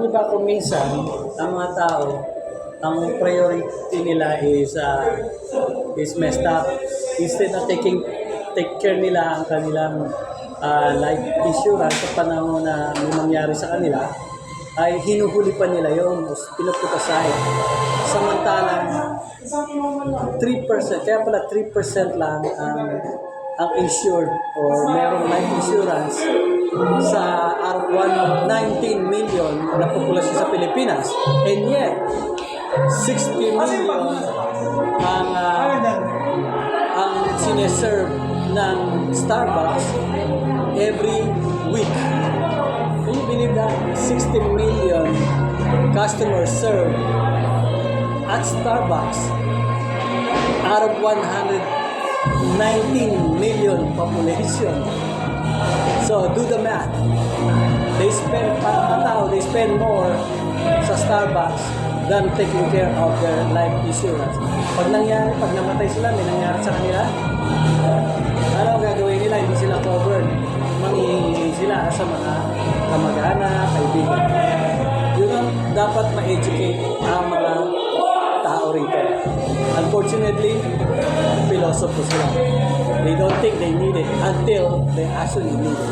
niyo ba kung minsan, ang mga tao, ang priority nila is messed up. Instead na take care nila ang kanilang life insurance sa panahon na may mangyari sa kanila, ay hinuhuli pa nila yun, pinuputa side. Samantalang 3%, kaya pala 3% lang ang insured or merong life insurance sa out of 19 million na populasyon sa Pilipinas. And yet, 60 million ang sineserve ng Starbucks every week. Can you believe that? 60 million customers served at Starbucks out of 119 million population. So, do the math. They spend more sa Starbucks than taking care of their life insurance. Pag namatay sila, may nangyari sa kanila, ano ang gagawin nila? Hindi sila covered. Manghihingi sila sa mga kamag-anak, kaibigan. Yun ang dapat ma-educate ang mga tao rito. Unfortunately, philosopher sila. They don't think they need it until they actually need it.